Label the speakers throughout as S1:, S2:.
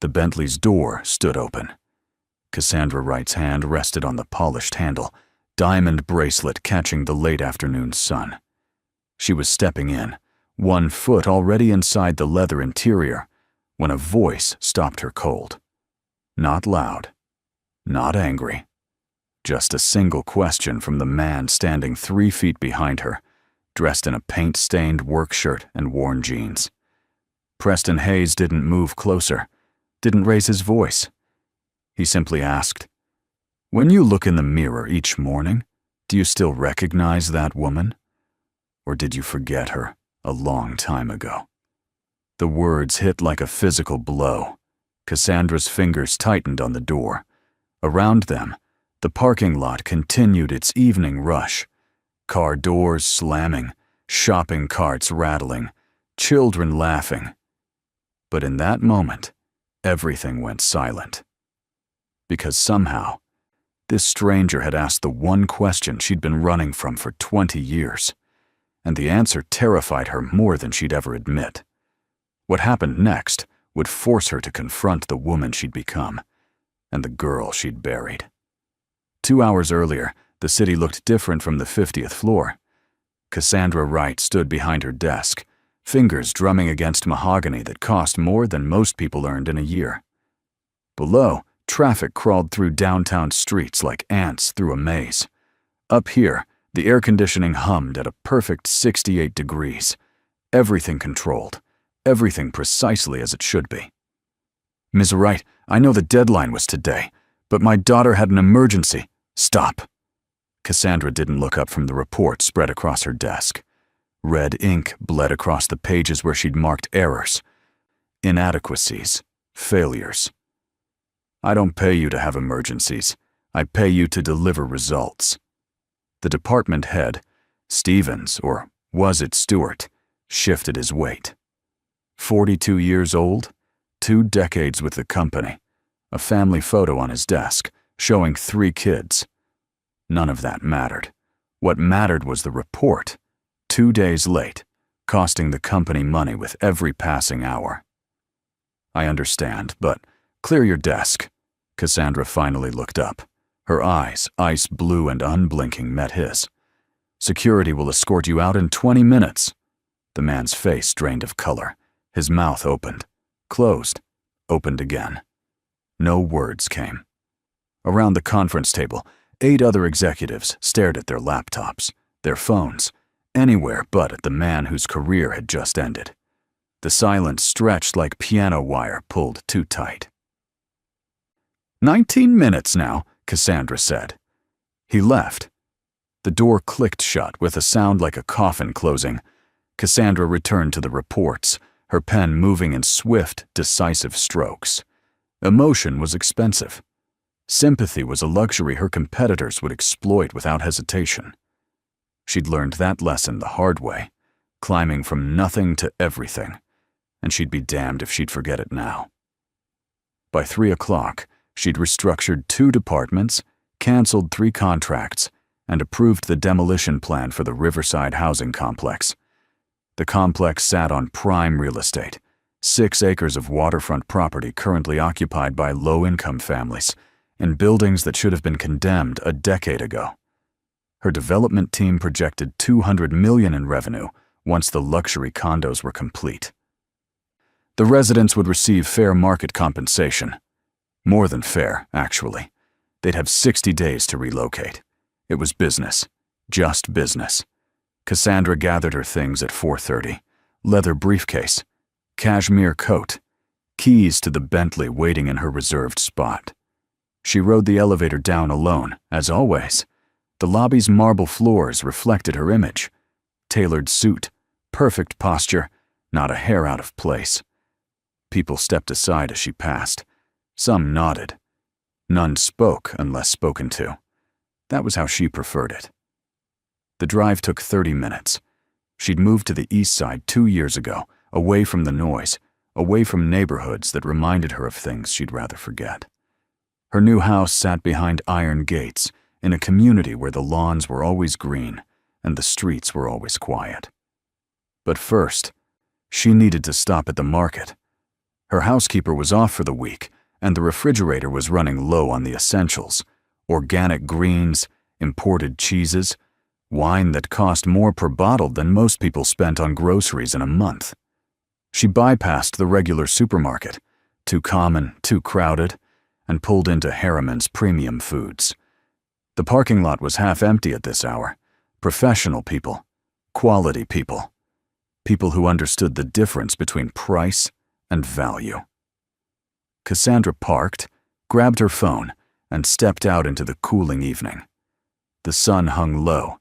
S1: The Bentley's door stood open. Cassandra Wright's hand rested on the polished handle, diamond bracelet catching the late afternoon sun. She was stepping in, one foot already inside the leather interior, when a voice stopped her cold. Not loud, not angry. Just a single question from the man standing 3 feet behind her, dressed in a paint-stained work shirt and worn jeans. Preston Hayes didn't move closer, didn't raise his voice. He simply asked, "When you look in the mirror each morning, do you still recognize that woman? Or did you forget her a long time ago?" The words hit like a physical blow. Cassandra's fingers tightened on the door. Around them, the parking lot continued its evening rush. Car doors slamming, shopping carts rattling, children laughing. But in that moment, everything went silent. Because somehow, this stranger had asked the one question she'd been running from for 20 years, and the answer terrified her more than she'd ever admit. What happened next would force her to confront the woman she'd become, and the girl she'd buried. 2 hours earlier, the city looked different from the 50th floor. Cassandra Wright stood behind her desk, fingers drumming against mahogany that cost more than most people earned in a year. Below, traffic crawled through downtown streets like ants through a maze. Up here, the air conditioning hummed at a perfect 68 degrees. Everything controlled, everything precisely as it should be. "Ms. Wright, I know the deadline was today, but my daughter had an emergency." "Stop." Cassandra didn't look up from the report spread across her desk. Red ink bled across the pages where she'd marked errors, inadequacies, failures. "I don't pay you to have emergencies. I pay you to deliver results." The department head, Stevens, or was it Stewart, shifted his weight. 42 years old, 2 decades with the company, a family photo on his desk showing 3 kids. None of that mattered. What mattered was the report, 2 days late, costing the company money with every passing hour. "I understand, but clear your desk." Cassandra finally looked up. Her eyes, ice blue and unblinking, met his. "Security will escort you out in 20 minutes. The man's face drained of color. His mouth opened, closed, opened again. No words came. Around the conference table, 8 other executives stared at their laptops, their phones, anywhere but at the man whose career had just ended. The silence stretched like piano wire pulled too tight. 19 minutes now, Cassandra said. He left. The door clicked shut with a sound like a coffin closing. Cassandra returned to the reports, her pen moving in swift, decisive strokes. Emotion was expensive. Sympathy was a luxury her competitors would exploit without hesitation. She'd learned that lesson the hard way, climbing from nothing to everything, and she'd be damned if she'd forget it now. By 3 o'clock, she'd restructured 2 departments, canceled 3 contracts, and approved the demolition plan for the Riverside housing complex. The complex sat on prime real estate, 6 acres of waterfront property currently occupied by low-income families, in buildings that should have been condemned a decade ago. Her development team projected $200 million in revenue once the luxury condos were complete. The residents would receive fair market compensation. More than fair, actually. They'd have 60 days to relocate. It was business. Just business. Cassandra gathered her things at 4:30. Leather briefcase, cashmere coat, keys to the Bentley waiting in her reserved spot. She rode the elevator down alone, as always. The lobby's marble floors reflected her image. Tailored suit, perfect posture, not a hair out of place. People stepped aside as she passed. Some nodded. None spoke unless spoken to. That was how she preferred it. The drive took 30 minutes. She'd moved to the east side 2 years ago, away from the noise, away from neighborhoods that reminded her of things she'd rather forget. Her new house sat behind iron gates, in a community where the lawns were always green and the streets were always quiet. But first, she needed to stop at the market. Her housekeeper was off for the week, and the refrigerator was running low on the essentials: organic greens, imported cheeses, wine that cost more per bottle than most people spent on groceries in a month. She bypassed the regular supermarket, too common, too crowded, and pulled into Harriman's Premium Foods. The parking lot was half empty at this hour. Professional people, quality people, people who understood the difference between price and value. Cassandra parked, grabbed her phone, and stepped out into the cooling evening. The sun hung low,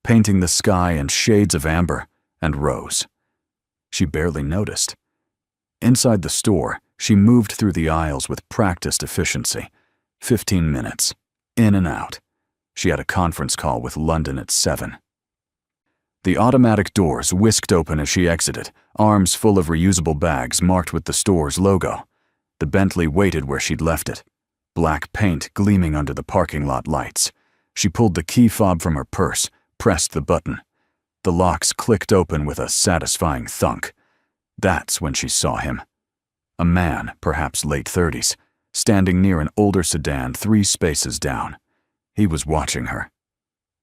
S1: painting the sky in shades of amber and rose. She barely noticed. Inside the store, she moved through the aisles with practiced efficiency. 15 minutes, in and out. She had a conference call with London at 7. The automatic doors whisked open as she exited, arms full of reusable bags marked with the store's logo. The Bentley waited where she'd left it, black paint gleaming under the parking lot lights. She pulled the key fob from her purse, pressed the button. The locks clicked open with a satisfying thunk. That's when she saw him. A man, perhaps late 30s, standing near an older sedan 3 spaces down. He was watching her.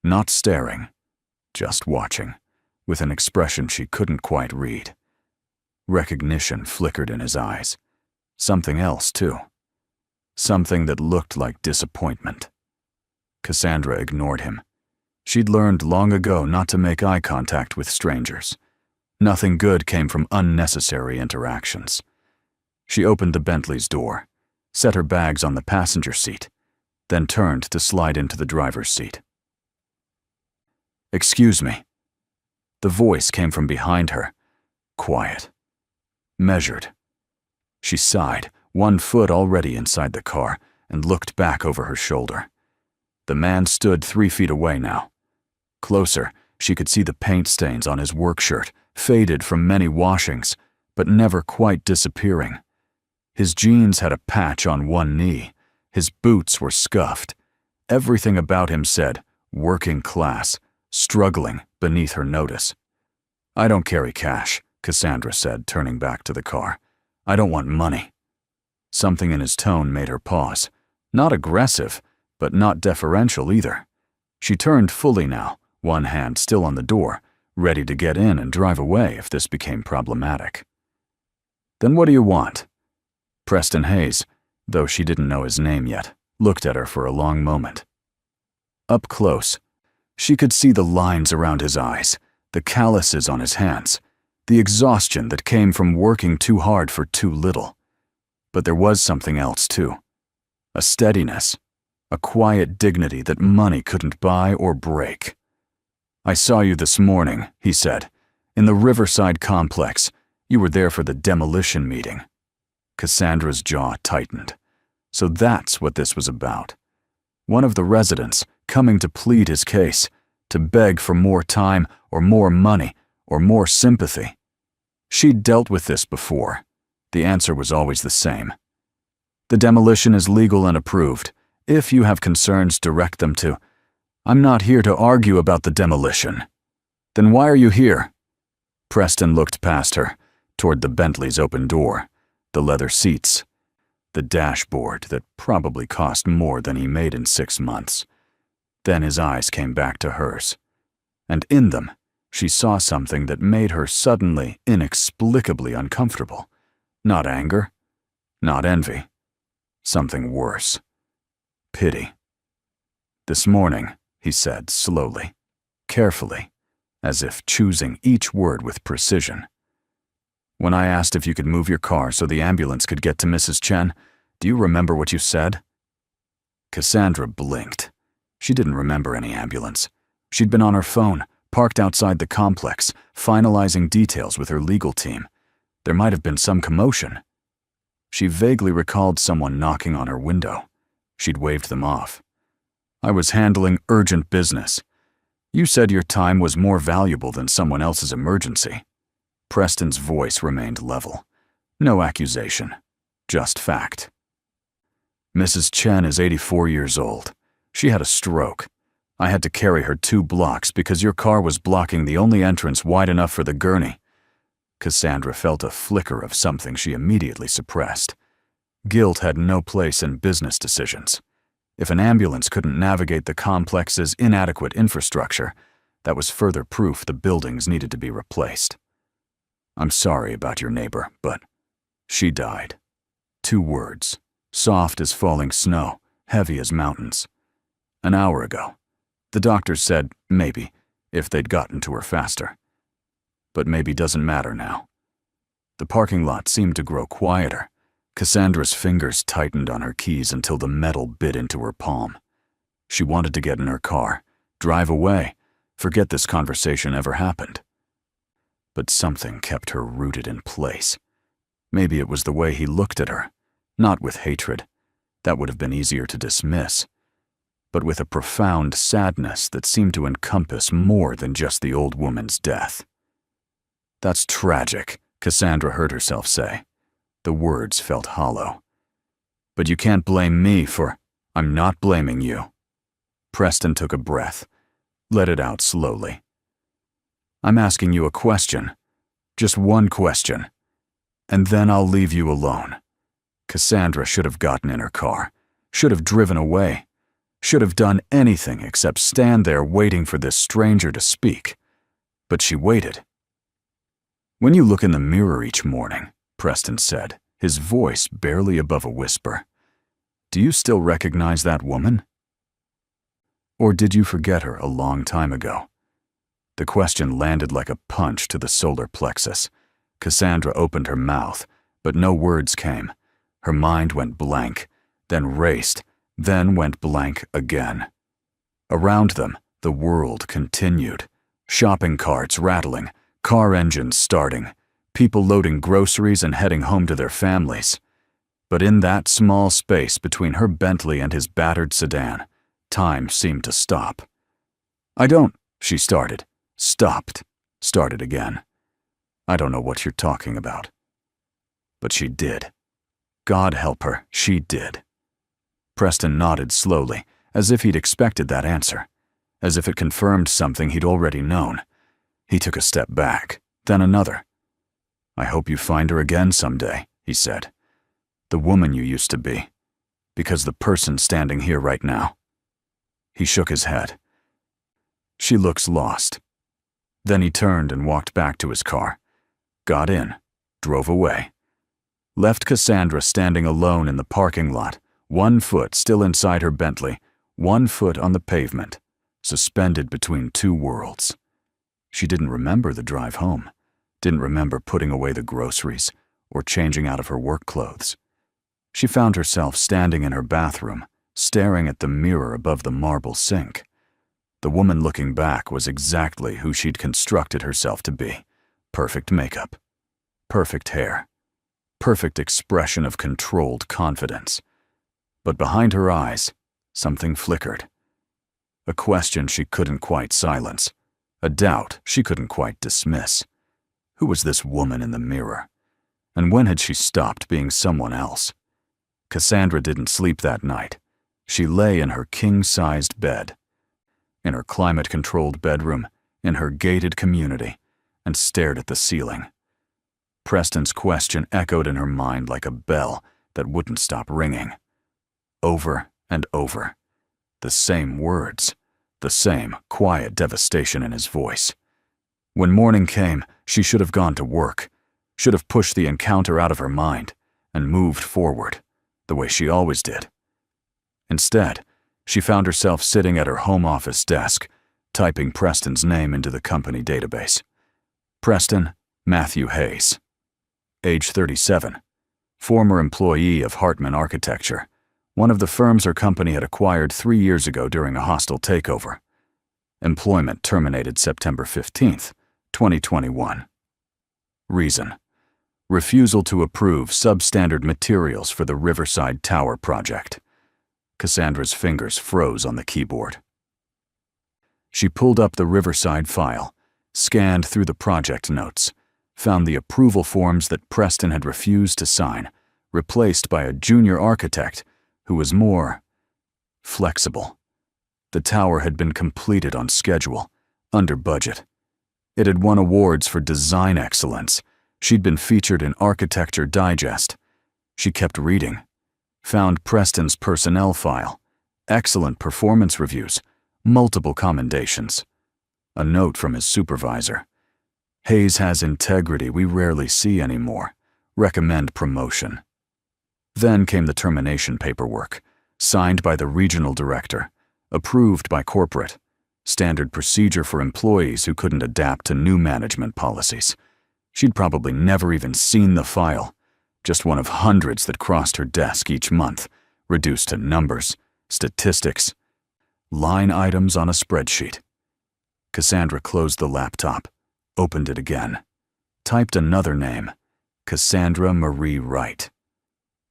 S1: Not staring, just watching, with an expression she couldn't quite read. Recognition flickered in his eyes. Something else, too. Something that looked like disappointment. Cassandra ignored him. She'd learned long ago not to make eye contact with strangers. Nothing good came from unnecessary interactions. She opened the Bentley's door, set her bags on the passenger seat, then turned to slide into the driver's seat. "Excuse me." The voice came from behind her, quiet, measured. She sighed, 1 foot already inside the car, and looked back over her shoulder. The man stood 3 feet away now. Closer, she could see the paint stains on his work shirt, faded from many washings, but never quite disappearing. His jeans had a patch on one knee. His boots were scuffed. Everything about him said, working class, struggling beneath her notice. "I don't carry cash," Cassandra said, turning back to the car. "I don't want money." Something in his tone made her pause. Not aggressive, but not deferential either. She turned fully now, one hand still on the door, ready to get in and drive away if this became problematic. "Then what do you want?" Preston Hayes, though she didn't know his name yet, looked at her for a long moment. Up close, she could see the lines around his eyes, the calluses on his hands, the exhaustion that came from working too hard for too little. But there was something else, too. A steadiness, a quiet dignity that money couldn't buy or break. "I saw you this morning," he said, "in the Riverside complex. You were there for the demolition meeting." Cassandra's jaw tightened. So that's what this was about. One of the residents coming to plead his case, to beg for more time or more money or more sympathy. She'd dealt with this before. The answer was always the same. "The demolition is legal and approved. If you have concerns, direct them to—" "I'm not here to argue about the demolition." "Then why are you here?" Preston looked past her, toward the Bentley's open door, the leather seats, the dashboard that probably cost more than he made in 6 months. Then his eyes came back to hers, and in them she saw something that made her suddenly, inexplicably uncomfortable. Not anger, not envy, something worse. Pity. "This morning," he said slowly, carefully, as if choosing each word with precision. "When I asked if you could move your car so the ambulance could get to Mrs. Chen, do you remember what you said?" Cassandra blinked. She didn't remember any ambulance. She'd been on her phone, parked outside the complex, finalizing details with her legal team. There might have been some commotion. She vaguely recalled someone knocking on her window. She'd waved them off. "I was handling urgent business. You said your time was more valuable than someone else's emergency." Preston's voice remained level. No accusation, just fact. "Mrs. Chen is 84 years old. She had a stroke. I had to carry her 2 blocks because your car was blocking the only entrance wide enough for the gurney. Cassandra felt a flicker of something she immediately suppressed. Guilt had no place in business decisions. If an ambulance couldn't navigate the complex's inadequate infrastructure, that was further proof the buildings needed to be replaced. "I'm sorry about your neighbor, but she died." 2 words, soft as falling snow, heavy as mountains. An hour ago. The doctors said maybe, if they'd gotten to her faster. But maybe doesn't matter now. The parking lot seemed to grow quieter. Cassandra's fingers tightened on her keys until the metal bit into her palm. She wanted to get in her car, drive away, forget this conversation ever happened. But something kept her rooted in place. Maybe it was the way he looked at her, not with hatred. That would have been easier to dismiss. But with a profound sadness that seemed to encompass more than just the old woman's death. "That's tragic," Cassandra heard herself say. The words felt hollow. "But you can't blame me for—" "I'm not blaming you." Preston took a breath, let it out slowly. "I'm asking you a question. Just one question. And then I'll leave you alone." Cassandra should have gotten in her car, should have driven away, should have done anything except stand there waiting for this stranger to speak. But she waited. "When you look in the mirror each morning," Preston said, his voice barely above a whisper, "do you still recognize that woman? Or did you forget her a long time ago?" The question landed like a punch to the solar plexus. Cassandra opened her mouth, but no words came. Her mind went blank, then raced, then went blank again. Around them, the world continued. Shopping carts rattling, car engines starting, people loading groceries and heading home to their families. But in that small space between her Bentley and his battered sedan, time seemed to stop. She started, stopped, started again. "I don't know what you're talking about." But she did. God help her, she did. Preston nodded slowly, as if he'd expected that answer, as if it confirmed something he'd already known. He took a step back, then another. "I hope you find her again someday," he said. "The woman you used to be. Because the person standing here right now." He shook his head. "She looks lost." Then he turned and walked back to his car, got in, drove away. Left Cassandra standing alone in the parking lot, 1 foot still inside her Bentley, 1 foot on the pavement, suspended between 2 worlds. She didn't remember the drive home, didn't remember putting away the groceries or changing out of her work clothes. She found herself standing in her bathroom, staring at the mirror above the marble sink. The woman looking back was exactly who she'd constructed herself to be. Perfect makeup, perfect hair, perfect expression of controlled confidence. But behind her eyes, something flickered. A question she couldn't quite silence, a doubt she couldn't quite dismiss. Who was this woman in the mirror? And when had she stopped being someone else? Cassandra didn't sleep that night. She lay in her king-sized bed, in her climate-controlled bedroom, in her gated community, and stared at the ceiling. Preston's question echoed in her mind like a bell that wouldn't stop ringing. Over and over. The same words, the same quiet devastation in his voice. When morning came, she should have gone to work, should have pushed the encounter out of her mind, and moved forward, the way she always did. Instead, she found herself sitting at her home office desk, typing Preston's name into the company database. Preston Matthew Hayes. Age 37. Former employee of Hartman Architecture, one of the firms her company had acquired 3 years ago during a hostile takeover. Employment terminated September 15th, 2021. Reason: refusal to approve substandard materials for the Riverside Tower project. Cassandra's fingers froze on the keyboard. She pulled up the Riverside file, scanned through the project notes, found the approval forms that Preston had refused to sign, replaced by a junior architect who was more flexible. The tower had been completed on schedule, under budget. It had won awards for design excellence, She'd been featured in Architecture Digest. She kept reading. Found Preston's personnel file. Excellent performance reviews. Multiple commendations. A note from his supervisor. Hayes has integrity we rarely see anymore. Recommend promotion. Then came the termination paperwork, signed by the regional director, approved by corporate, standard procedure for employees who couldn't adapt to new management policies. She'd probably never even seen the file, just one of hundreds that crossed her desk each month, reduced to numbers, statistics, line items on a spreadsheet. Cassandra closed the laptop, opened it again, typed another name, Cassandra Marie Wright.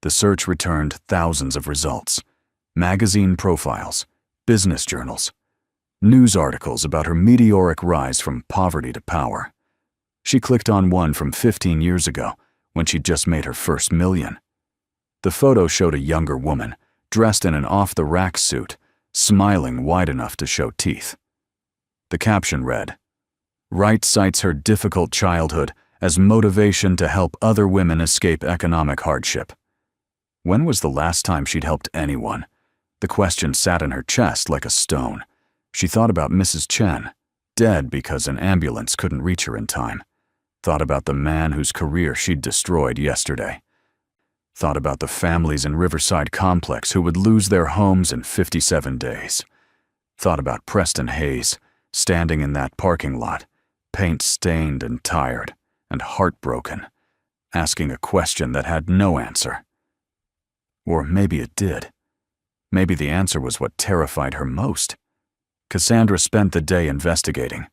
S1: The search returned thousands of results, magazine profiles, business journals, news articles about her meteoric rise from poverty to power. She clicked on one from 15 years ago, when she'd just made her first $1 million. The photo showed a younger woman, dressed in an off-the-rack suit, smiling wide enough to show teeth. The caption read, "Wright cites her difficult childhood as motivation to help other women escape economic hardship." When was the last time she'd helped anyone? The question sat in her chest like a stone. She thought about Mrs. Chen, dead because an ambulance couldn't reach her in time. Thought about the man whose career she'd destroyed yesterday. Thought about the families in Riverside Complex who would lose their homes in 57 days. Thought about Preston Hayes, standing in that parking lot, paint-stained and tired, and heartbroken, asking a question that had no answer. Or maybe it did. Maybe the answer was what terrified her most. Cassandra spent the day investigating,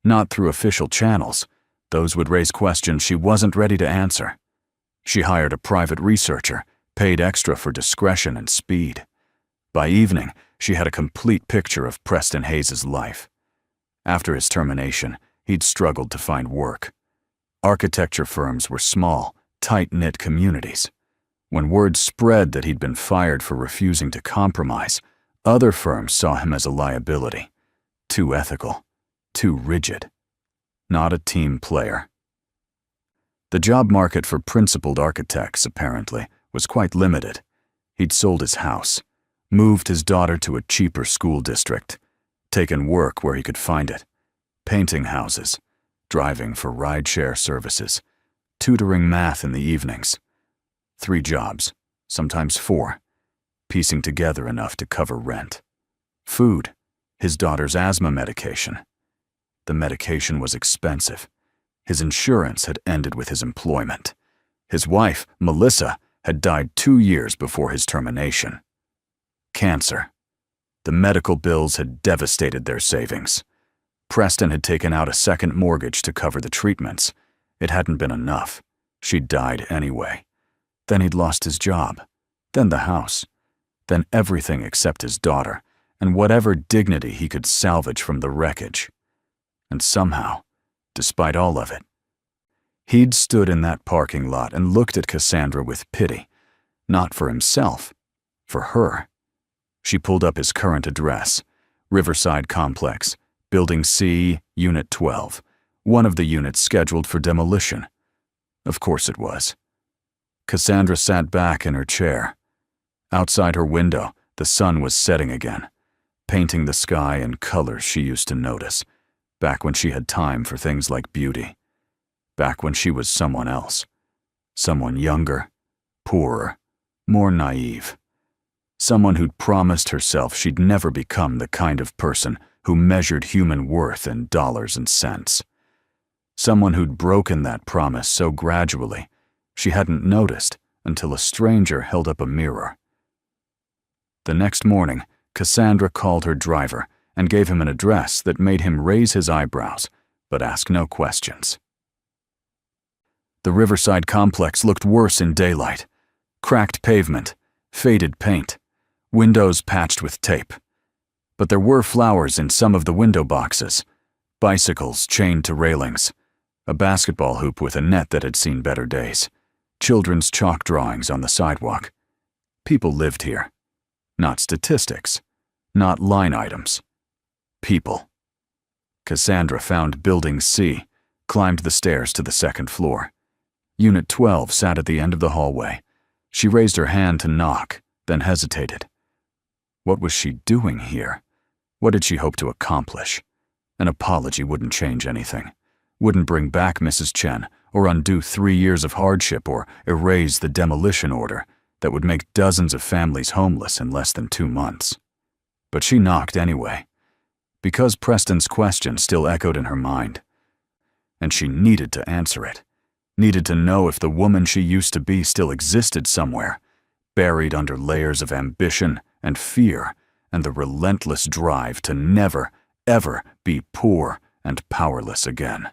S1: not through official channels. Those would raise questions she wasn't ready to answer. She hired a private researcher, paid extra for discretion and speed. By evening, she had a complete picture of Preston Hayes' life. After his termination, he'd struggled to find work. Architecture firms were small, tight-knit communities. When word spread that he'd been fired for refusing to compromise, other firms saw him as a liability. Too ethical, too rigid. Not a team player. The job market for principled architects, apparently, was quite limited. He'd sold his house, moved his daughter to a cheaper school district, taken work where he could find it, painting houses, driving for rideshare services, tutoring math in the evenings. 3 jobs, sometimes 4, piecing together enough to cover rent. Food, his daughter's asthma medication. The medication was expensive. His insurance had ended with his employment. His wife, Melissa, had died 2 years before his termination. Cancer. The medical bills had devastated their savings. Preston had taken out a second mortgage to cover the treatments. It hadn't been enough. She'd died anyway. Then he'd lost his job. Then the house. Then everything except his daughter, and whatever dignity he could salvage from the wreckage. And somehow, despite all of it, he'd stood in that parking lot and looked at Cassandra with pity, not for himself, for her. She pulled up his current address, Riverside Complex, Building C, Unit 12, one of the units scheduled for demolition. Of course it was. Cassandra sat back in her chair. Outside her window, the sun was setting again, painting the sky in colors she used to notice, back when she had time for things like beauty, back when she was someone else, someone younger, poorer, more naive, someone who'd promised herself she'd never become the kind of person who measured human worth in dollars and cents, someone who'd broken that promise so gradually she hadn't noticed until a stranger held up a mirror. The next morning, Cassandra called her driver and gave him an address that made him raise his eyebrows, but ask no questions. The Riverside Complex looked worse in daylight. Cracked pavement, faded paint, windows patched with tape. But there were flowers in some of the window boxes, bicycles chained to railings, a basketball hoop with a net that had seen better days, children's chalk drawings on the sidewalk. People lived here. Not statistics, not line items. People. Cassandra found Building C, climbed the stairs to the second floor. Unit 12 sat at the end of the hallway. She raised her hand to knock, then hesitated. What was she doing here? What did she hope to accomplish? An apology wouldn't change anything. Wouldn't bring back Mrs. Chen, or undo 3 years of hardship, or erase the demolition order that would make dozens of families homeless in less than 2 months. But she knocked anyway, because Preston's question still echoed in her mind. And she needed to answer it. Needed to know if the woman she used to be still existed somewhere, buried under layers of ambition and fear and the relentless drive to never, ever be poor and powerless again.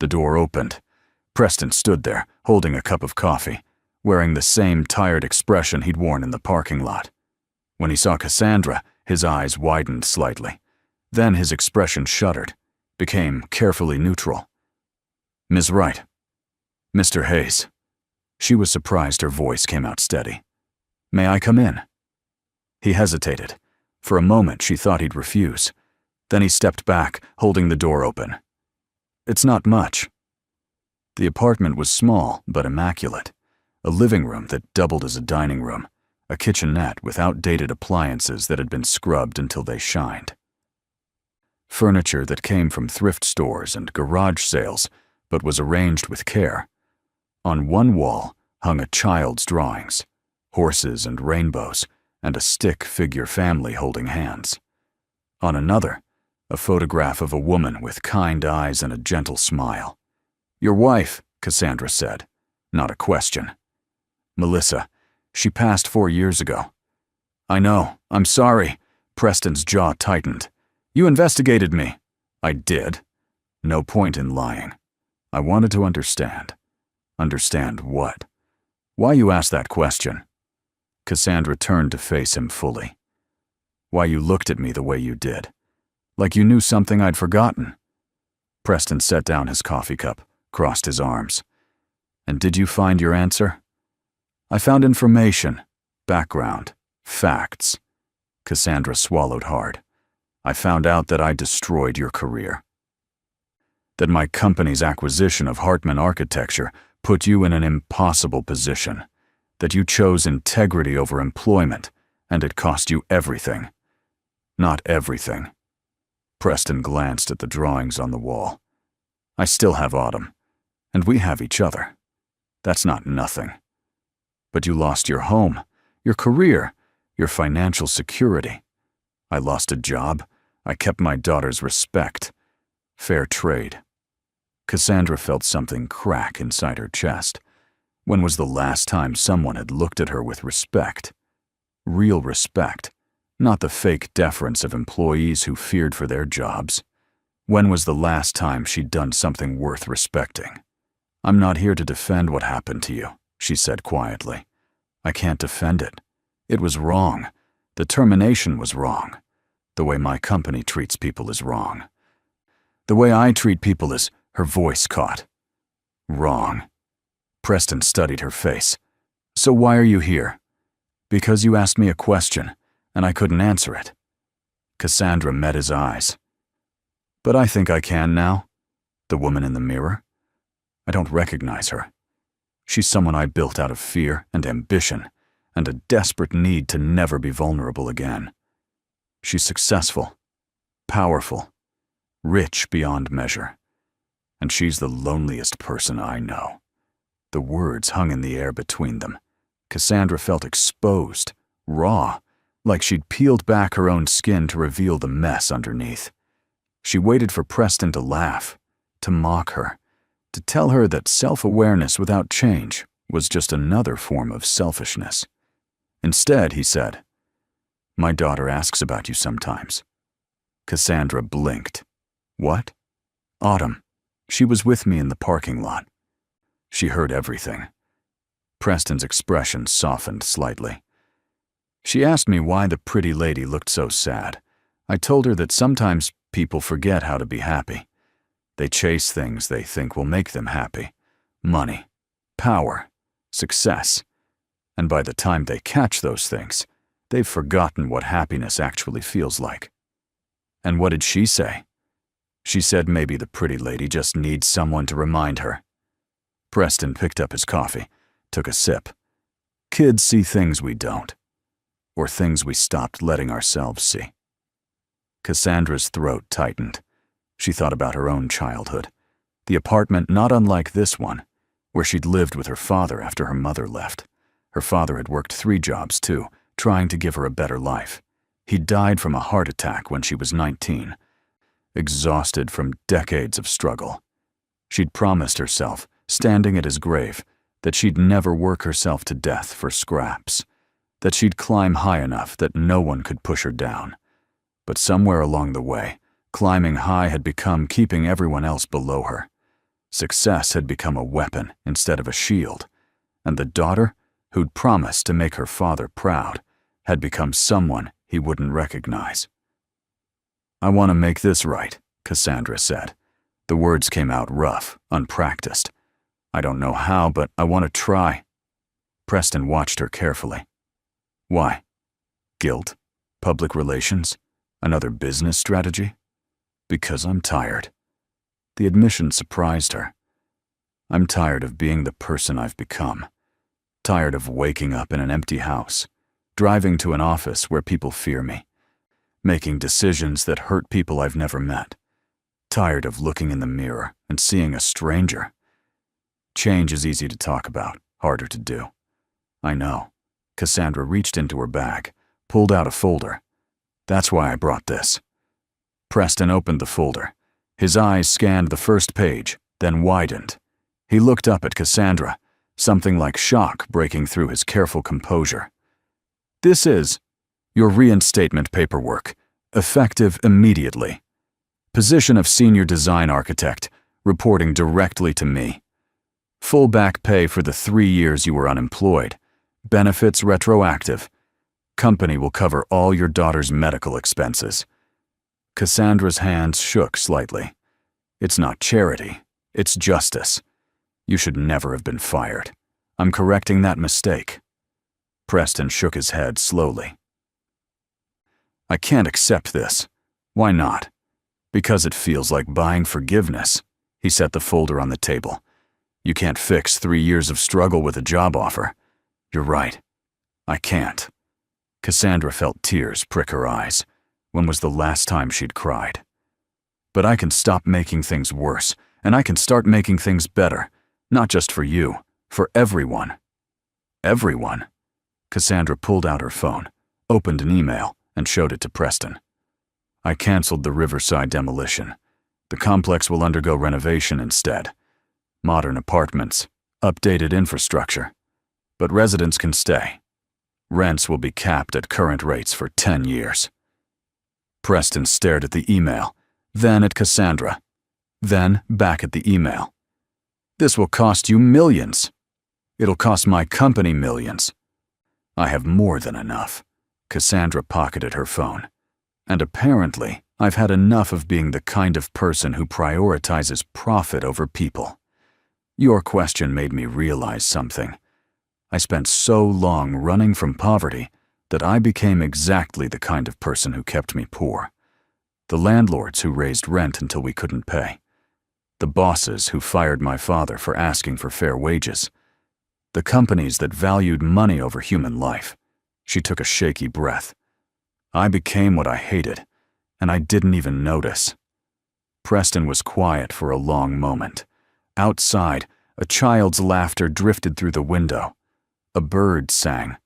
S1: The door opened. Preston stood there, holding a cup of coffee, wearing the same tired expression he'd worn in the parking lot. When he saw Cassandra, his eyes widened slightly. Then his expression shuddered, became carefully neutral. "Ms. Wright." "Mr. Hayes." She was surprised her voice came out steady. "May I come in?" He hesitated. For a moment she thought he'd refuse. Then he stepped back, holding the door open. "It's not much." The apartment was small but immaculate. A living room that doubled as a dining room, a kitchenette with outdated appliances that had been scrubbed until they shined. Furniture that came from thrift stores and garage sales, but was arranged with care. On one wall hung a child's drawings, horses and rainbows, and a stick figure family holding hands. On another, a photograph of a woman with kind eyes and a gentle smile. "Your wife," Cassandra said, not a question. "Melissa. She passed 4 years ago." "I know. I'm sorry." Preston's jaw tightened. "You investigated me." "I did. No point in lying. I wanted to understand." "Understand what?" "Why you asked that question." Cassandra turned to face him fully. "Why you looked at me the way you did. Like you knew something I'd forgotten." Preston set down his coffee cup, crossed his arms. "And did you find your answer?" "I found information, background, facts." Cassandra swallowed hard. "I found out that I destroyed your career. That my company's acquisition of Hartman Architecture put you in an impossible position. That you chose integrity over employment, and it cost you everything." "Not everything." Preston glanced at the drawings on the wall. "I still have Autumn, and we have each other. That's not nothing. But you lost your home, your career, your financial security. I lost a job. I kept my daughter's respect. Fair trade." Cassandra felt something crack inside her chest. When was the last time someone had looked at her with respect? Real respect, not the fake deference of employees who feared for their jobs. When was the last time she'd done something worth respecting? "I'm not here to defend what happened to you," she said quietly. "I can't defend it. It was wrong. The termination was wrong. The way my company treats people is wrong. The way I treat people is—" her voice caught. "Wrong." Preston studied her face. "So why are you here?" "Because you asked me a question, and I couldn't answer it." Cassandra met his eyes. "But I think I can now." The woman in the mirror? I don't recognize her. She's someone I built out of fear and ambition, and a desperate need to never be vulnerable again. She's successful, powerful, rich beyond measure. And she's the loneliest person I know. The words hung in the air between them. Cassandra felt exposed, raw, like she'd peeled back her own skin to reveal the mess underneath. She waited for Preston to laugh, to mock her, to tell her that self-awareness without change was just another form of selfishness. Instead, he said, "My daughter asks about you sometimes." Cassandra blinked. "What?" "Autumn. She was with me in the parking lot. She heard everything." Preston's expression softened slightly. "She asked me why the pretty lady looked so sad. I told her that sometimes people forget how to be happy. They chase things they think will make them happy. Money, power, success. And by the time they catch those things, they've forgotten what happiness actually feels like." "And what did she say?" "She said maybe the pretty lady just needs someone to remind her." Preston picked up his coffee, took a sip. Kids see things we don't, or things we stopped letting ourselves see. Cassandra's throat tightened. She thought about her own childhood. The apartment not unlike this one, where she'd lived with her father after her mother left. Her father had worked 3 jobs too, trying to give her a better life. He died from a heart attack when she was 19, exhausted from decades of struggle. She'd promised herself, standing at his grave, that she'd never work herself to death for scraps, that she'd climb high enough that no one could push her down. But somewhere along the way, climbing high had become keeping everyone else below her. Success had become a weapon instead of a shield, and the daughter, who'd promised to make her father proud, had become someone he wouldn't recognize. "I want to make this right," Cassandra said. The words came out rough, unpracticed. "I don't know how, but I want to try." Preston watched her carefully. "Why? Guilt? Public relations? Another business strategy?" "Because I'm tired." The admission surprised her. "I'm tired of being the person I've become. Tired of waking up in an empty house, driving to an office where people fear me, making decisions that hurt people I've never met. Tired of looking in the mirror and seeing a stranger. Change is easy to talk about, harder to do." "I know." Cassandra reached into her bag, pulled out a folder. "That's why I brought this." Preston opened the folder. His eyes scanned the first page, then widened. He looked up at Cassandra, something like shock breaking through his careful composure. "This is your reinstatement paperwork, effective immediately. Position of senior design architect, reporting directly to me. Full back pay for the 3 years you were unemployed. Benefits retroactive. Company will cover all your daughter's medical expenses." Cassandra's hands shook slightly. "It's not charity, it's justice. You should never have been fired. I'm correcting that mistake." Preston shook his head slowly. "I can't accept this." "Why not?" "Because it feels like buying forgiveness." He set the folder on the table. "You can't fix 3 years of struggle with a job offer." "You're right. I can't." Cassandra felt tears prick her eyes. When was the last time she'd cried? "But I can stop making things worse, and I can start making things better. Not just for you, for everyone." "Everyone?" Cassandra pulled out her phone, opened an email, and showed it to Preston. "I canceled the Riverside demolition. The complex will undergo renovation instead. Modern apartments, updated infrastructure. But residents can stay. Rents will be capped at current rates for 10 years. Preston stared at the email, then at Cassandra, then back at the email. "This will cost you millions. It'll cost my company millions." "I have more than enough." Cassandra pocketed her phone. "And apparently, I've had enough of being the kind of person who prioritizes profit over people. Your question made me realize something. I spent so long running from poverty that I became exactly the kind of person who kept me poor. The landlords who raised rent until we couldn't pay. The bosses who fired my father for asking for fair wages. The companies that valued money over human life." She took a shaky breath. "I became what I hated, and I didn't even notice." Preston was quiet for a long moment. Outside, a child's laughter drifted through the window. A bird sang.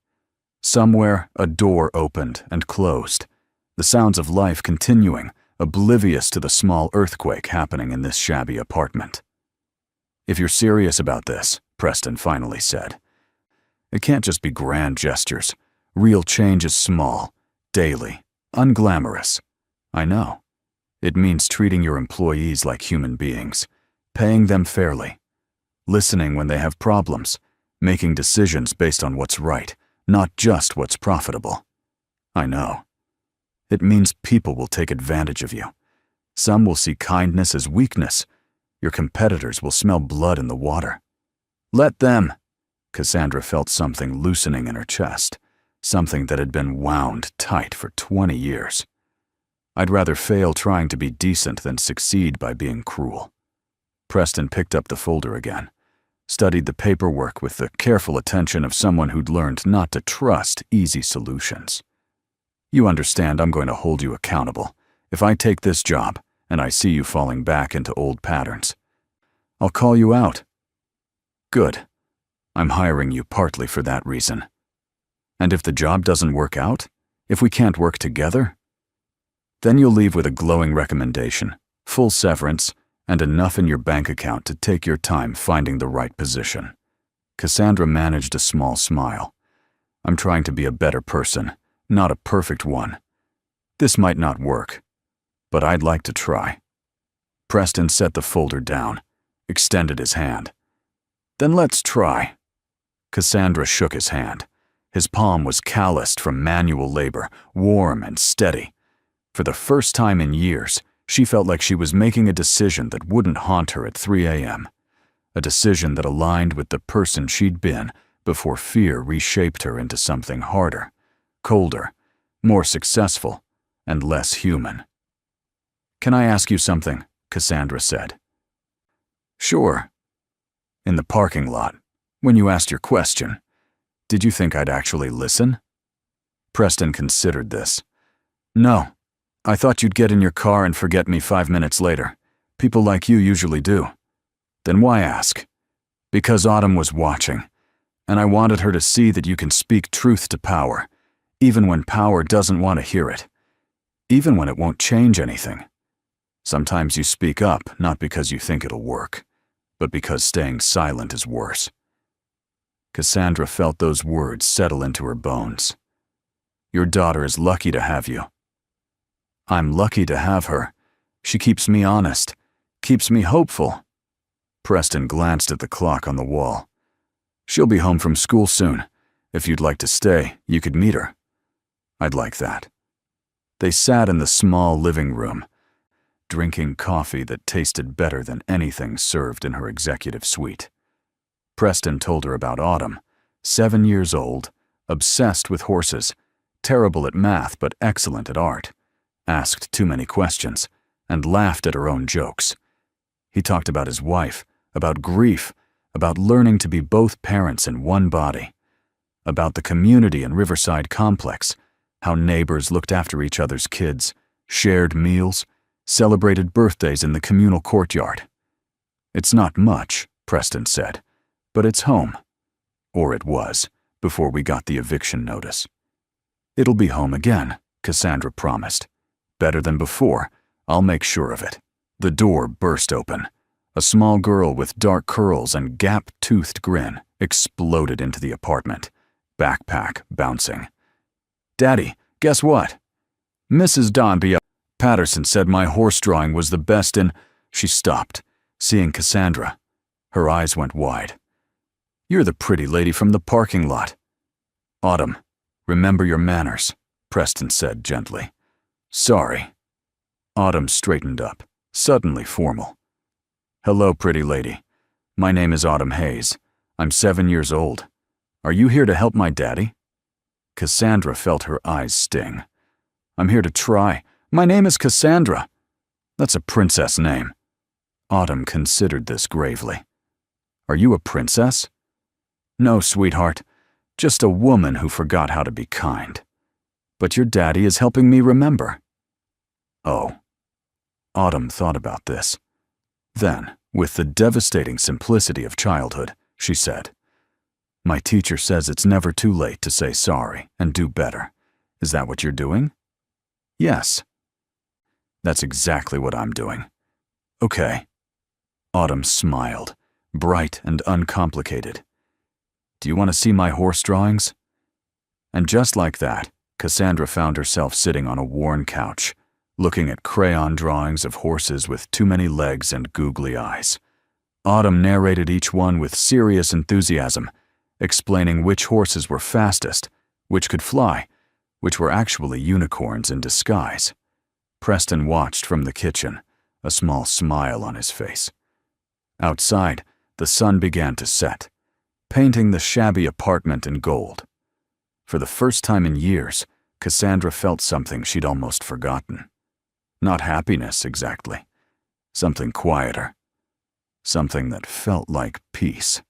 S1: Somewhere, a door opened and closed, the sounds of life continuing, oblivious to the small earthquake happening in this shabby apartment. "If you're serious about this," Preston finally said, "it can't just be grand gestures. Real change is small, daily, unglamorous. I know. It means treating your employees like human beings, paying them fairly, listening when they have problems, making decisions based on what's right, not just what's profitable. I know. It means people will take advantage of you. Some will see kindness as weakness. Your competitors will smell blood in the water. Let them." Cassandra felt something loosening in her chest, something that had been wound tight for 20 years. "I'd rather fail trying to be decent than succeed by being cruel." Preston picked up the folder again. studied the paperwork with the careful attention of someone who'd learned not to trust easy solutions. You understand I'm going to hold you accountable. If I take this job and I see you falling back into old patterns, I'll call you out. Good. I'm hiring you partly for that reason. And if the job doesn't work out, if we can't work together, then you'll leave with a glowing recommendation, full severance, and enough in your bank account to take your time finding the right position. Cassandra managed a small smile. I'm trying to be a better person, not a perfect one. This might not work, but I'd like to try. Preston set the folder down, extended his hand. Then let's try. Cassandra shook his hand. His palm was calloused from manual labor, warm and steady. For the first time in years, she felt like she was making a decision that wouldn't haunt her at 3 a.m., a decision that aligned with the person she'd been before fear reshaped her into something harder, colder, more successful, and less human. "Can I ask you something?" Cassandra said. "Sure." "In the parking lot, when you asked your question, did you think I'd actually listen?" Preston considered this. "No. I thought you'd get in your car and forget me 5 minutes later. People like you usually do." "Then why ask?" "Because Autumn was watching, and I wanted her to see that you can speak truth to power, even when power doesn't want to hear it, even when it won't change anything. Sometimes you speak up not because you think it'll work, but because staying silent is worse." Cassandra felt those words settle into her bones. "Your daughter is lucky to have you." "I'm lucky to have her. She keeps me honest, keeps me hopeful." Preston glanced at the clock on the wall. "She'll be home from school soon. If you'd like to stay, you could meet her." "I'd like that." They sat in the small living room, drinking coffee that tasted better than anything served in her executive suite. Preston told her about Autumn, 7 years old, obsessed with horses, terrible at math but excellent at art, asked too many questions, and laughed at her own jokes. He talked about his wife, about grief, about learning to be both parents in one body, about the community in Riverside Complex, how neighbors looked after each other's kids, shared meals, celebrated birthdays in the communal courtyard. "It's not much," Preston said, "but it's home. Or it was, before we got the eviction notice." "It'll be home again," Cassandra promised. "Better than before. I'll make sure of it." The door burst open. A small girl with dark curls and gap-toothed grin exploded into the apartment, backpack bouncing. "Daddy, guess what? Mrs. Donby Patterson said my horse drawing was the best in—" She stopped, seeing Cassandra. Her eyes went wide. "You're the pretty lady from the parking lot." "Autumn, remember your manners," Preston said gently. "Sorry." Autumn straightened up, suddenly formal. "Hello, pretty lady. My name is Autumn Hayes. I'm 7 years old. Are you here to help my daddy?" Cassandra felt her eyes sting. "I'm here to try. My name is Cassandra." "That's a princess name." Autumn considered this gravely. "Are you a princess?" "No, sweetheart. Just a woman who forgot how to be kind. But your daddy is helping me remember." "Oh." Autumn thought about this. Then, with the devastating simplicity of childhood, she said, "My teacher says it's never too late to say sorry and do better. Is that what you're doing?" "Yes." "That's exactly what I'm doing." "Okay." Autumn smiled, bright and uncomplicated. "Do you want to see my horse drawings?" And just like that, Cassandra found herself sitting on a worn couch, looking at crayon drawings of horses with too many legs and googly eyes. Autumn narrated each one with serious enthusiasm, explaining which horses were fastest, which could fly, which were actually unicorns in disguise. Preston watched from the kitchen, a small smile on his face. Outside, the sun began to set, painting the shabby apartment in gold. For the first time in years, Cassandra felt something she'd almost forgotten. Not happiness, exactly. Something quieter. Something that felt like peace.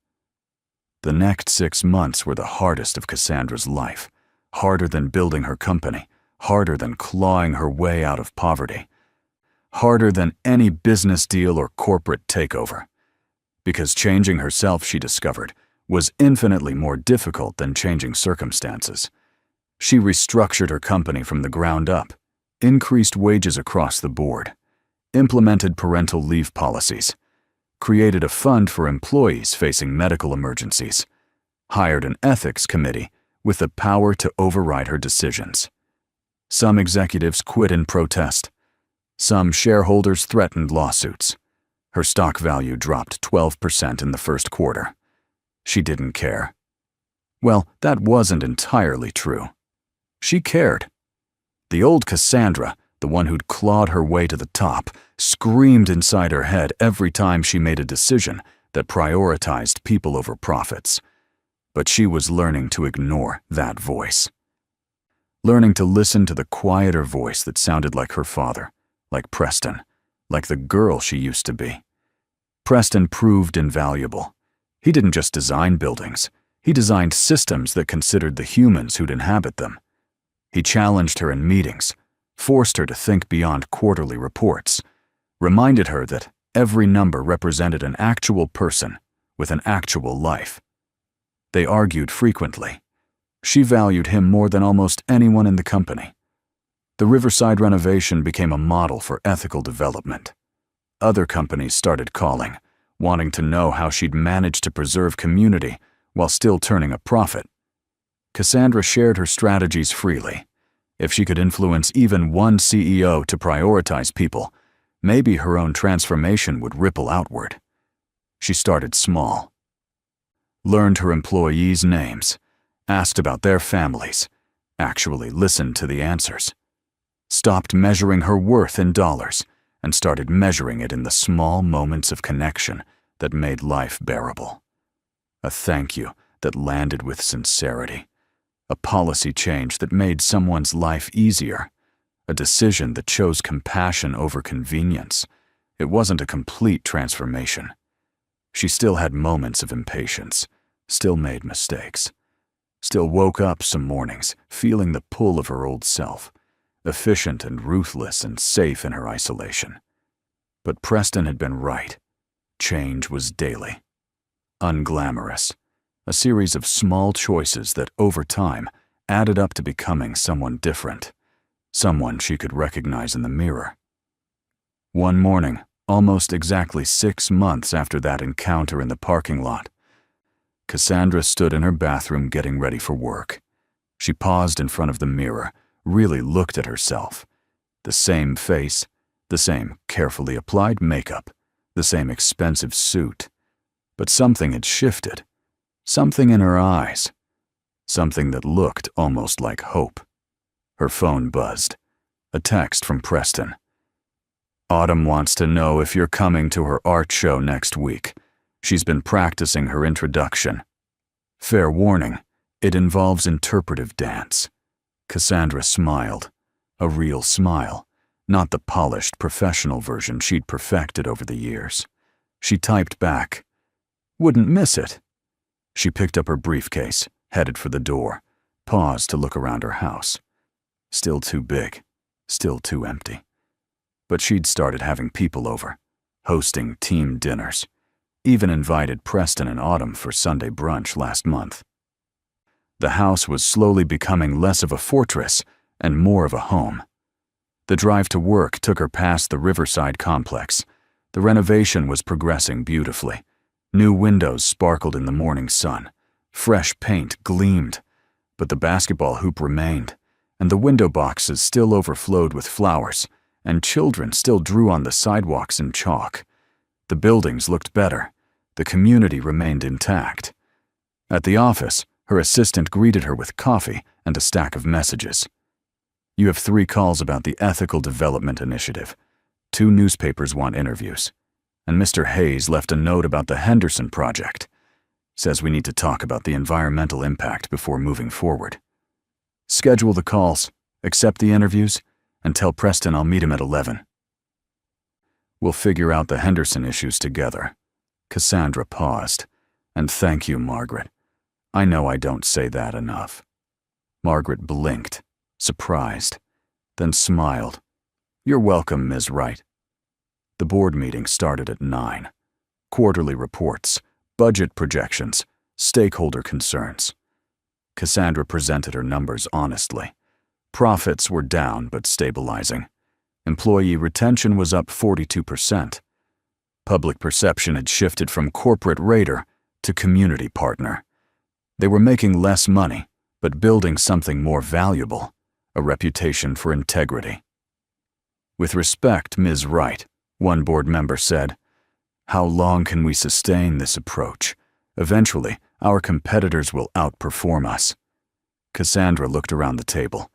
S1: The next 6 months were the hardest of Cassandra's life, harder than building her company, harder than clawing her way out of poverty, harder than any business deal or corporate takeover. Because changing herself, she discovered, was infinitely more difficult than changing circumstances. She restructured her company from the ground up, increased wages across the board, implemented parental leave policies, created a fund for employees facing medical emergencies, hired an ethics committee with the power to override her decisions. Some executives quit in protest. Some shareholders threatened lawsuits. Her stock value dropped 12% in the first quarter. She didn't care. Well, that wasn't entirely true. She cared. The old Cassandra, the one who'd clawed her way to the top, screamed inside her head every time she made a decision that prioritized people over profits. But she was learning to ignore that voice. Learning to listen to the quieter voice that sounded like her father, like Preston, like the girl she used to be. Preston proved invaluable. He didn't just design buildings. He designed systems that considered the humans who'd inhabit them. He challenged her in meetings, forced her to think beyond quarterly reports, reminded her that every number represented an actual person with an actual life. They argued frequently. She valued him more than almost anyone in the company. The Riverside renovation became a model for ethical development. Other companies started calling, wanting to know how she'd managed to preserve community while still turning a profit. Cassandra shared her strategies freely. If she could influence even one CEO to prioritize people, maybe her own transformation would ripple outward. She started small. Learned her employees' names, asked about their families, actually listened to the answers. Stopped measuring her worth in dollars and started measuring it in the small moments of connection that made life bearable. A thank you that landed with sincerity. A policy change that made someone's life easier. A decision that chose compassion over convenience. It wasn't a complete transformation. She still had moments of impatience, still made mistakes, still woke up some mornings feeling the pull of her old self, efficient and ruthless and safe in her isolation. But Preston had been right. Change was daily. Unglamorous. A series of small choices that, over time, added up to becoming someone different, someone she could recognize in the mirror. One morning, almost exactly 6 months after that encounter in the parking lot, Cassandra stood in her bathroom getting ready for work. She paused in front of the mirror, really looked at herself. The same face, the same carefully applied makeup, the same expensive suit. But something had shifted. Something in her eyes. Something that looked almost like hope. Her phone buzzed. A text from Preston. Autumn wants to know if you're coming to her art show next week. She's been practicing her introduction. Fair warning, it involves interpretive dance. Cassandra smiled. A real smile, not the polished professional version she'd perfected over the years. She typed back, "Wouldn't miss it." She picked up her briefcase, headed for the door, paused to look around her house. Still too big, still too empty. But she'd started having people over, hosting team dinners, even invited Preston and Autumn for Sunday brunch last month. The house was slowly becoming less of a fortress and more of a home. The drive to work took her past the Riverside complex. The renovation was progressing beautifully. New windows sparkled in the morning sun. Fresh paint gleamed. But the basketball hoop remained, and the window boxes still overflowed with flowers, and children still drew on the sidewalks in chalk. The buildings looked better. The community remained intact. At the office, her assistant greeted her with coffee and a stack of messages. "You have 3 calls about the Ethical Development Initiative. 2 newspapers want interviews. And Mr. Hayes left a note about the Henderson project. Says we need to talk about the environmental impact before moving forward. Schedule the calls, accept the interviews, and tell Preston I'll meet him at 11. We'll figure out the Henderson issues together." Cassandra paused. "And thank you, Margaret. I know I don't say that enough. Margaret blinked, surprised, then smiled. You're welcome, Ms. Wright. The board meeting started at 9. Quarterly reports, budget projections, stakeholder concerns. Cassandra presented her numbers honestly. Profits were down but stabilizing. Employee retention was up 42%. Public perception had shifted from corporate raider to community partner. They were making less money, but building something more valuable, a reputation for integrity. With respect, Ms. Wright, one board member said, how long can we sustain this approach? Eventually, our competitors will outperform us. Cassandra looked around the table.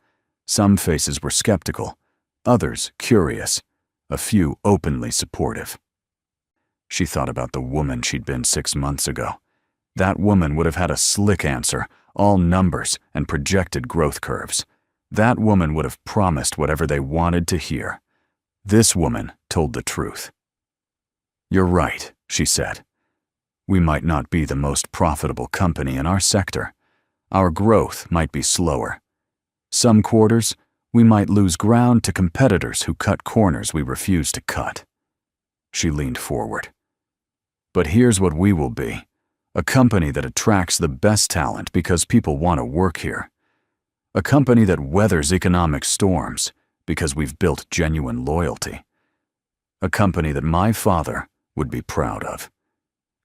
S1: Some faces were skeptical, others curious, a few openly supportive. She thought about the woman she'd been 6 months ago. That woman would have had a slick answer, all numbers and projected growth curves. That woman would have promised whatever they wanted to hear. This woman told the truth. You're right, she said. We might not be the most profitable company in our sector. Our growth might be slower. Some quarters, we might lose ground to competitors who cut corners we refuse to cut. She leaned forward. But here's what we will be. A company that attracts the best talent because people want to work here. A company that weathers economic storms because we've built genuine loyalty. A company that my father would be proud of.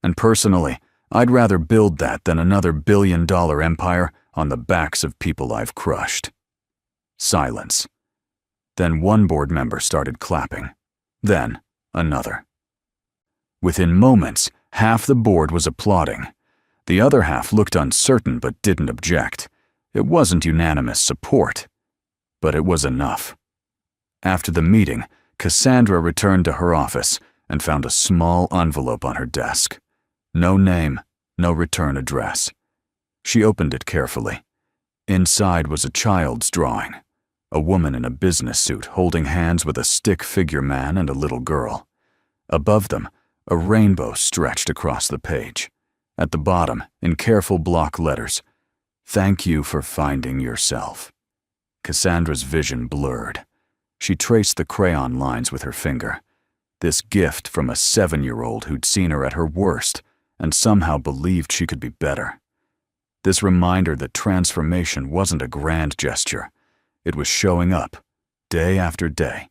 S1: And personally, I'd rather build that than another billion-dollar empire on the backs of people I've crushed. Silence. Then one board member started clapping. Then another. Within moments, half the board was applauding. The other half looked uncertain but didn't object. It wasn't unanimous support, but it was enough. After the meeting, Cassandra returned to her office and found a small envelope on her desk. No name, no return address. She opened it carefully. Inside was a child's drawing, a woman in a business suit holding hands with a stick figure man and a little girl. Above them, a rainbow stretched across the page. At the bottom, in careful block letters, "Thank you for finding yourself." Cassandra's vision blurred. She traced the crayon lines with her finger. This gift from a 7-year-old who'd seen her at her worst and somehow believed she could be better. This reminder that transformation wasn't a grand gesture. It was showing up, day after day,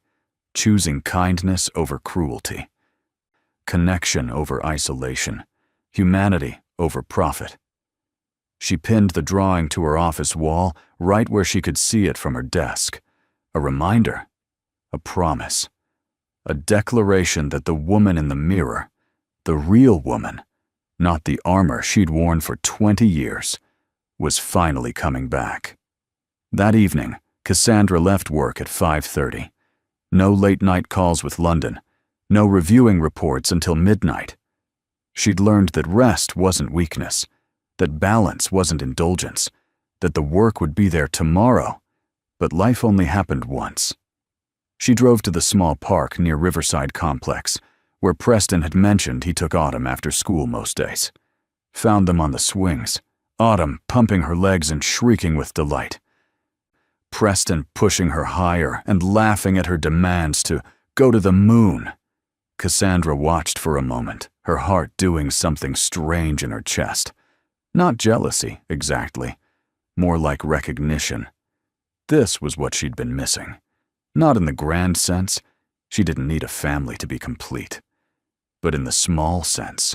S1: choosing kindness over cruelty, connection over isolation, humanity over profit. She pinned the drawing to her office wall right where she could see it from her desk. A reminder, a promise, a declaration that the woman in the mirror, the real woman, not the armor she'd worn for 20 years, was finally coming back. That evening, Cassandra left work at 5:30. No late-night calls with London, no reviewing reports until midnight. She'd learned that rest wasn't weakness, that balance wasn't indulgence, that the work would be there tomorrow, but life only happened once. She drove to the small park near Riverside Complex, where Preston had mentioned he took Autumn after school most days. Found them on the swings, Autumn pumping her legs and shrieking with delight. Preston pushing her higher and laughing at her demands to go to the moon. Cassandra watched for a moment, her heart doing something strange in her chest. Not jealousy, exactly. More like recognition. This was what she'd been missing. Not in the grand sense. She didn't need a family to be complete. But in the small sense,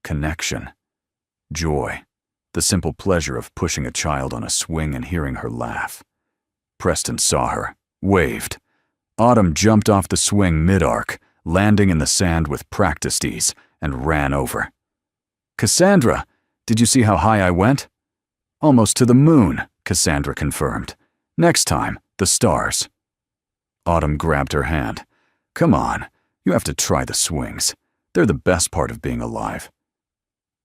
S1: connection, joy, the simple pleasure of pushing a child on a swing and hearing her laugh. Preston saw her, waved. Autumn jumped off the swing mid-arc, landing in the sand with practiced ease, and ran over. "Cassandra, did you see how high I went?" "Almost to the moon," Cassandra confirmed. "Next time, the stars." Autumn grabbed her hand. "Come on, you have to try the swings. They're the best part of being alive."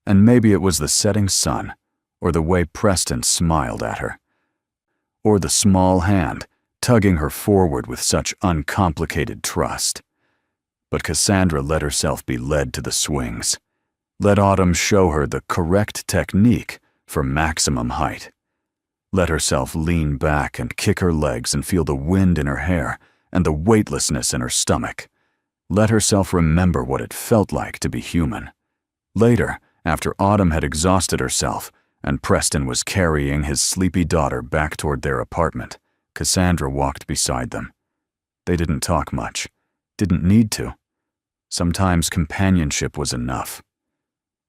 S1: And maybe it was the setting sun, or the way Preston smiled at her, or the small hand tugging her forward with such uncomplicated trust. But Cassandra let herself be led to the swings. Let Autumn show her the correct technique for maximum height. Let herself lean back and kick her legs and feel the wind in her hair and the weightlessness in her stomach. Let herself remember what it felt like to be human. Later, after Autumn had exhausted herself and Preston was carrying his sleepy daughter back toward their apartment, Cassandra walked beside them. They didn't talk much, didn't need to. Sometimes companionship was enough.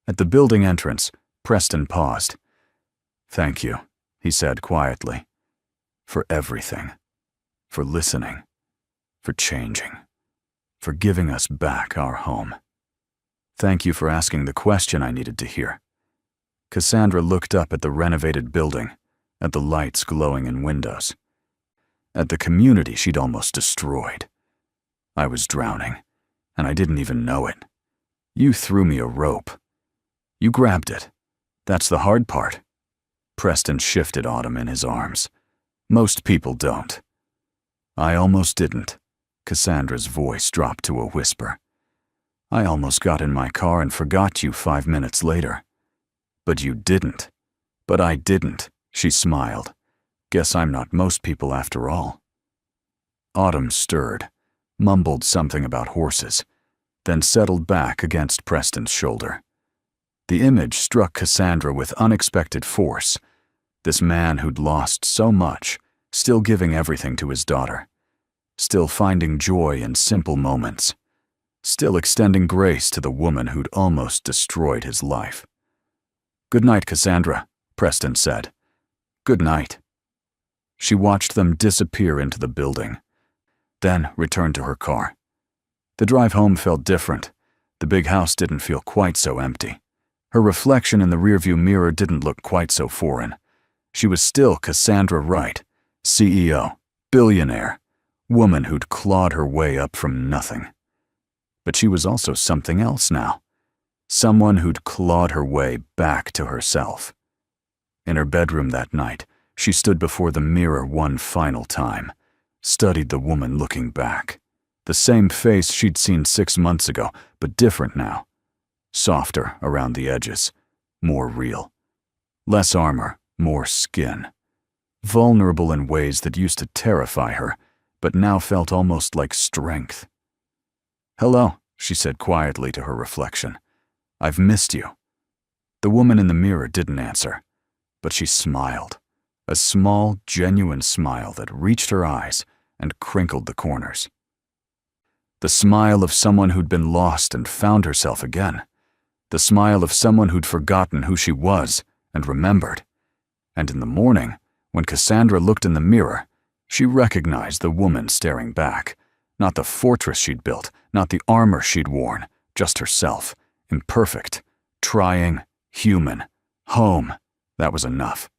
S1: At the building entrance, Preston paused. "Thank you," he said quietly, "for everything, for listening, for changing, for giving us back our home. Thank you for asking the question I needed to hear." Cassandra looked up at the renovated building, at the lights glowing in windows, at the community she'd almost destroyed. "I was drowning, and I didn't even know it. You threw me a rope. You grabbed it. That's the hard part." Preston shifted Autumn in his arms. "Most people don't." "I almost didn't." Cassandra's voice dropped to a whisper. "I almost got in my car and forgot you 5 minutes later." "But you didn't." "But I didn't," she smiled. "Guess I'm not most people after all." Autumn stirred, mumbled something about horses, then settled back against Preston's shoulder. The image struck Cassandra with unexpected force. This man who'd lost so much, still giving everything to his daughter, still finding joy in simple moments, still extending grace to the woman who'd almost destroyed his life. "Good night, Cassandra," Preston said. "Good night." She watched them disappear into the building, then returned to her car. The drive home felt different. The big house didn't feel quite so empty. Her reflection in the rearview mirror didn't look quite so foreign. She was still Cassandra Wright, CEO, billionaire, woman who'd clawed her way up from nothing. But she was also something else now. Someone who'd clawed her way back to herself. In her bedroom that night, she stood before the mirror one final time, studied the woman looking back. The same face she'd seen 6 months ago, but different now. Softer around the edges, more real. Less armor, more skin. Vulnerable in ways that used to terrify her, but now felt almost like strength. "Hello," she said quietly to her reflection. "I've missed you." The woman in the mirror didn't answer, but she smiled. A small, genuine smile that reached her eyes and crinkled the corners. The smile of someone who'd been lost and found herself again. The smile of someone who'd forgotten who she was and remembered. And in the morning, when Cassandra looked in the mirror, she recognized the woman staring back. Not the fortress she'd built, not the armor she'd worn, just herself, imperfect, trying, human, home. That was enough.